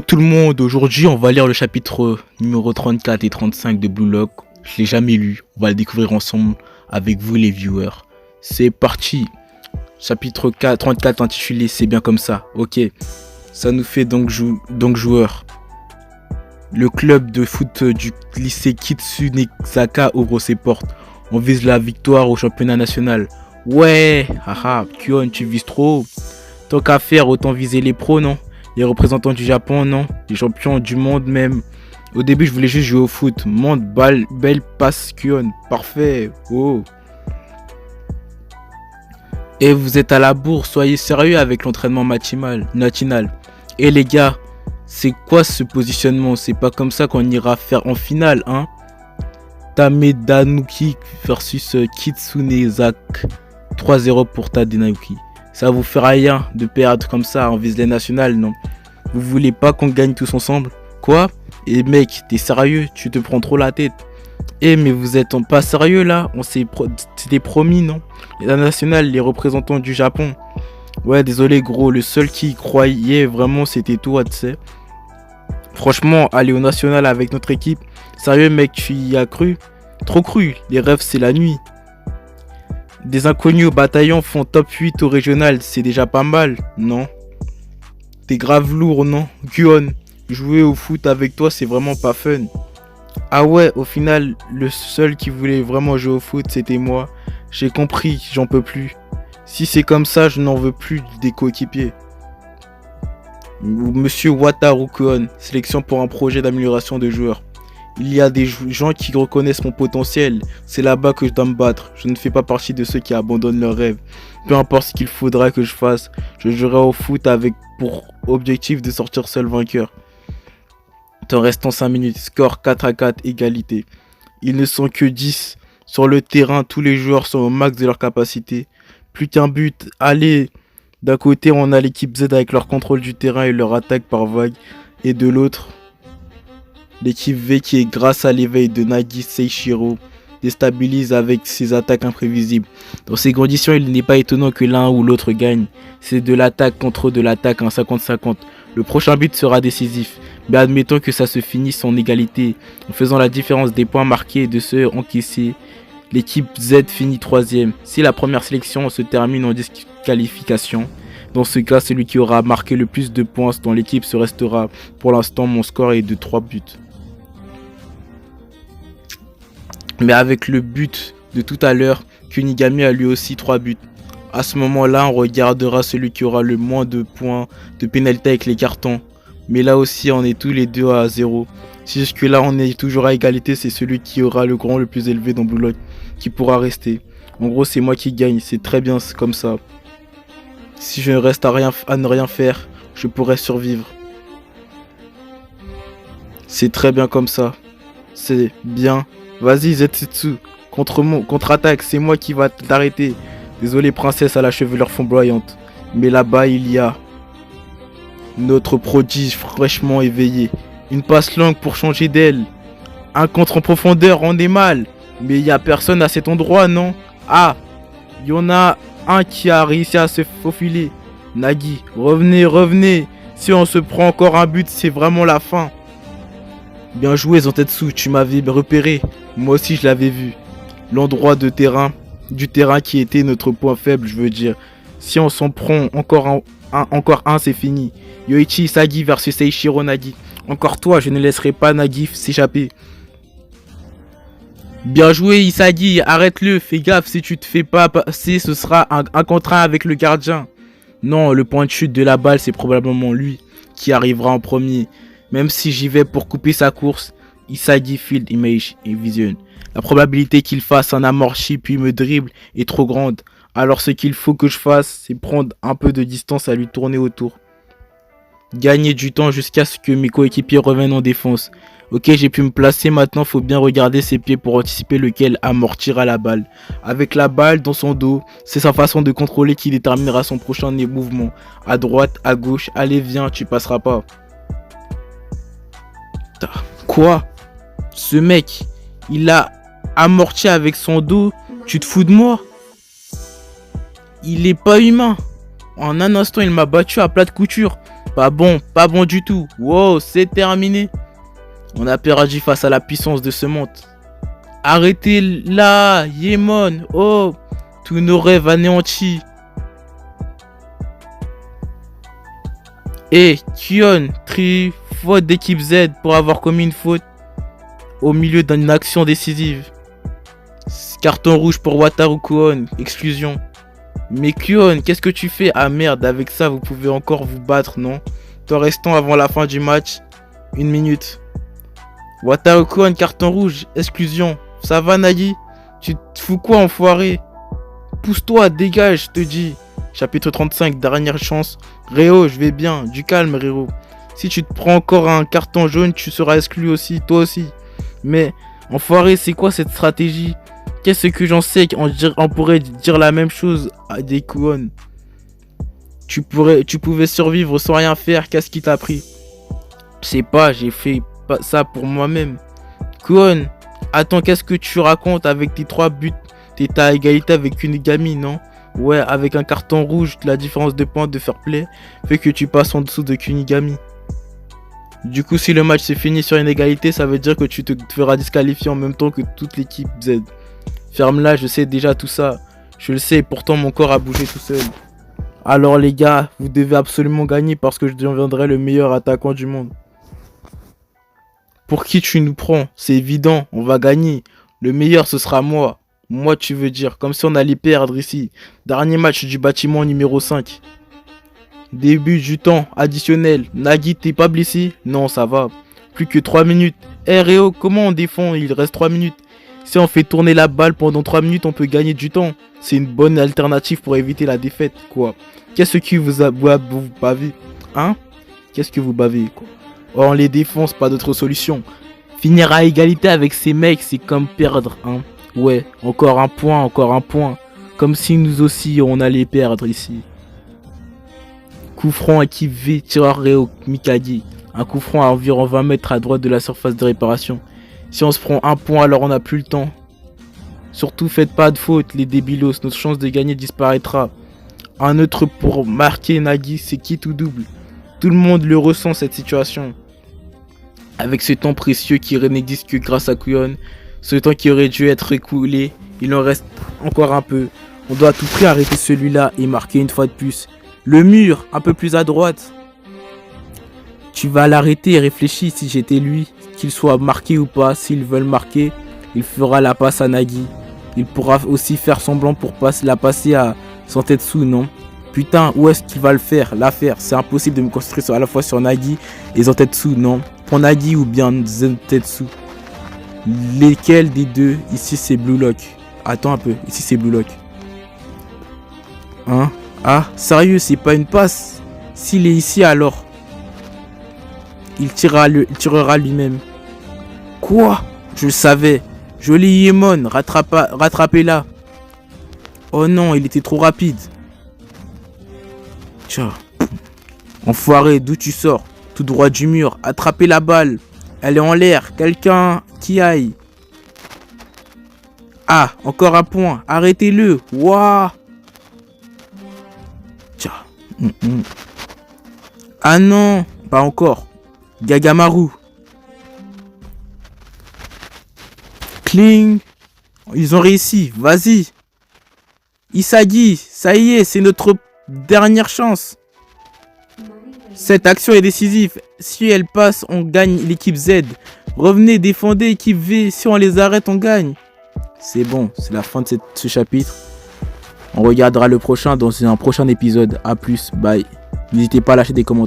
Tout le monde, aujourd'hui on va lire le chapitre numéro 34 et 35 de Blue Lock. Je l'ai jamais lu, on va le découvrir ensemble avec vous les viewers. C'est parti. Chapitre 34 intitulé C'est bien comme ça. Ok, ça nous fait donc joueur. Le club de foot du lycée Kitsunezaka ouvre ses portes. On vise la victoire au championnat national. Ouais, haha, Kyon, tu vises trop. Tant qu'à faire, autant viser les pros, non? Les représentants du Japon, non? Les champions du monde même. Au début, je voulais juste jouer au foot. Monde, balle, belle passe, Kyon. Parfait. Oh. Et vous êtes à la bourre, soyez sérieux avec l'entraînement matinal. Et les gars, c'est quoi ce positionnement? C'est pas comme ça qu'on ira faire en finale, hein? Tamedanuki versus Kitsunezaka. 3-0 pour Tadenanuki. Ça vous fait rien de perdre comme ça en vise les nationales, non? Vous voulez pas qu'on gagne tous ensemble? Quoi? Et mec, t'es sérieux? Tu te prends trop la tête. Eh mais vous êtes pas sérieux là? C'était promis, non? La nationale, les représentants du Japon. Ouais, désolé gros, le seul qui y croyait vraiment c'était toi, tu sais. Franchement, aller au national avec notre équipe, sérieux mec, tu y as cru? Trop cru, les rêves c'est la nuit. Des inconnus au bataillon font top 8 au régional, c'est déjà pas mal, non? T'es grave lourd, non? Guon, jouer au foot avec toi c'est vraiment pas fun. Ah ouais, au final, le seul qui voulait vraiment jouer au foot c'était moi. J'ai compris, j'en peux plus. Si c'est comme ça, je n'en veux plus des coéquipiers. Monsieur Wataru Kuon, sélection pour un projet d'amélioration de joueurs. Il y a des gens qui reconnaissent mon potentiel. C'est là-bas que je dois me battre. Je ne fais pas partie de ceux qui abandonnent leurs rêves. Peu importe ce qu'il faudra que je fasse, je jouerai au foot avec pour objectif de sortir seul vainqueur. T'en restant 5 minutes, score 4-4, égalité. Ils ne sont que 10. Sur le terrain, tous les joueurs sont au max de leur capacité. Plus qu'un but, allez. D'un côté, on a l'équipe Z avec leur contrôle du terrain et leur attaque par vague. Et de l'autre, l'équipe V qui est grâce à l'éveil de Nagi Seishiro déstabilise avec ses attaques imprévisibles. Dans ces conditions, il n'est pas étonnant que l'un ou l'autre gagne. C'est de l'attaque contre de l'attaque, un 50-50. Le prochain but sera décisif. Mais admettons que ça se finisse en égalité. En faisant la différence des points marqués et de ceux encaissés, l'équipe Z finit 3ème. Si la première sélection se termine en disqualification, dans ce cas, celui qui aura marqué le plus de points dans l'équipe se restera. Pour l'instant, mon score est de 3 buts. Mais avec le but de tout à l'heure, Kunigami a lui aussi 3 buts. À ce moment-là, on regardera celui qui aura le moins de points de pénalité avec les cartons. Mais là aussi, on est tous les deux à 0. Si jusque-là, on est toujours à égalité, c'est celui qui aura le grand le plus élevé dans Blue Lock qui pourra rester. En gros, c'est moi qui gagne. C'est très bien comme ça. Si je reste à ne rien faire, je pourrais survivre. C'est très bien comme ça. C'est bien. Vas-y Zetsu, contre-attaque, c'est moi qui va t'arrêter. Désolé princesse à la chevelure flamboyante, mais là-bas il y a notre prodige fraîchement éveillé. Une passe longue pour changer d'aile. Un contre en profondeur, on est mal. Mais il y a personne à cet endroit, non? Ah, il y en a un qui a réussi à se faufiler. Nagi, revenez. Si on se prend encore un but, c'est vraiment la fin. Bien joué Zantetsu, tu m'avais repéré. Moi aussi je l'avais vu. L'endroit du terrain qui était notre point faible, je veux dire. Si on s'en prend encore un, c'est fini. Yoichi Isagi versus Seishiro Nagi. Encore toi, je ne laisserai pas Nagi s'échapper. Bien joué Isagi, arrête-le, fais gaffe, si tu te fais pas passer, ce sera un contre 1 avec le gardien. Non, le point de chute de la balle, c'est probablement lui qui arrivera en premier. Même si j'y vais pour couper sa course, Isagi Field Image et Vision. La probabilité qu'il fasse un amorti puis me dribble est trop grande. Alors ce qu'il faut que je fasse, c'est prendre un peu de distance à lui tourner autour. Gagner du temps jusqu'à ce que mes coéquipiers reviennent en défense. Ok, j'ai pu me placer, maintenant faut bien regarder ses pieds pour anticiper lequel amortira la balle. Avec la balle dans son dos, c'est sa façon de contrôler qui déterminera son prochain mouvement. À droite, à gauche, allez viens, tu passeras pas. Quoi? Ce mec, il a amorti avec son dos. Tu te fous de moi? Il est pas humain. En un instant, il m'a battu à plat de couture. pas bon du tout. Wow, c'est terminé. On a perdu face à la puissance de ce monde. Arrêtez là, Yemon. Oh, tous nos rêves anéantis. Et Kion, faute d'équipe Z pour avoir commis une faute au milieu d'une action décisive. Carton rouge pour Wataru Kuon, exclusion. Mais Kuon, qu'est-ce que tu fais? Ah merde, avec ça vous pouvez encore vous battre, non? Toi restant avant la fin du match, 1 minute. Wataru Kuon, carton rouge, exclusion. Ça va Nagi? Tu te fous quoi enfoiré? Pousse-toi, dégage, je te dis. Chapitre 35, dernière chance. Réo, je vais bien, du calme Réo. Si tu te prends encore un carton jaune, tu seras exclu aussi, toi aussi. Mais, enfoiré, c'est quoi cette stratégie? Qu'est-ce que j'en sais? On pourrait dire la même chose à des Kuon. Tu pouvais survivre sans rien faire, qu'est-ce qui t'a pris? Je sais pas, j'ai fait ça pour moi-même. Kuon, attends, qu'est-ce que tu racontes avec tes 3 buts? T'es à égalité avec Kunigami, non? Ouais, avec un carton rouge, la différence de points de fair play fait que tu passes en dessous de Kunigami. Du coup, si le match s'est fini sur une égalité, ça veut dire que tu te feras disqualifier en même temps que toute l'équipe Z. Ferme-la, je sais déjà tout ça. Je le sais, pourtant mon corps a bougé tout seul. Alors les gars, vous devez absolument gagner parce que je deviendrai le meilleur attaquant du monde. Pour qui tu nous prends? C'est évident, on va gagner. Le meilleur, ce sera moi. Moi, tu veux dire, comme si on allait perdre ici. Dernier match du bâtiment numéro 5. Début du temps additionnel. Nagi, t'es pas blessé? Non, ça va. Plus que 3 minutes. Réo, comment on défend? Il reste 3 minutes. Si on fait tourner la balle pendant 3 minutes, on peut gagner du temps. C'est une bonne alternative pour éviter la défaite, quoi. Qu'est-ce que vous bavez? Hein? Qu'est-ce que vous bavez, quoi? Oh, on les défonce, pas d'autre solution. Finir à égalité avec ces mecs, c'est comme perdre, hein. Ouais, encore un point, encore un point. Comme si nous aussi, on allait perdre ici. Coup franc équipe V, tireur Réo Mikagi. Un coup franc à environ 20 mètres à droite de la surface de réparation. Si on se prend un point, alors on n'a plus le temps. Surtout, faites pas de faute, les débilos. Notre chance de gagner disparaîtra. Un autre pour marquer Nagi, c'est quitte ou double. Tout le monde le ressent, cette situation. Avec ce temps précieux qui n'existe que grâce à Kuon, ce temps qui aurait dû être écoulé, il en reste encore un peu. On doit à tout prix arrêter celui-là et marquer une fois de plus. Le mur, un peu plus à droite. Tu vas l'arrêter et réfléchis si j'étais lui. Qu'il soit marqué ou pas, s'ils veulent marquer, il fera la passe à Nagi. Il pourra aussi faire semblant pour la passer à Zantetsu, non? Putain, où est-ce qu'il va le faire? La faire, c'est impossible de me concentrer à la fois sur Nagi et Zantetsu, non? Pour Nagi ou bien Zantetsu? Lesquels des deux? Ici c'est Blue Lock. Attends un peu, ici c'est Blue Lock. Hein? Ah, sérieux, c'est pas une passe? S'il est ici alors, il tirera lui-même. Quoi? Je le savais. Joli Yemon, rattrapez-la. Oh non, il était trop rapide. Tiens. Enfoiré, d'où tu sors? Tout droit du mur. Attrapez la balle. Elle est en l'air. Quelqu'un qui aille. Ah, encore un point. Arrêtez-le. Waouh. Tiens. Ah non, pas encore. Gagamaru. Kling. Ils ont réussi. Vas-y. Isagi, ça y est, c'est notre dernière chance. Cette action est décisive. Si elle passe, on gagne l'équipe Z. Revenez, défendez équipe V. Si on les arrête, on gagne. C'est bon, c'est la fin de ce chapitre. On regardera le prochain dans un prochain épisode. A plus, bye. N'hésitez pas à lâcher des commentaires.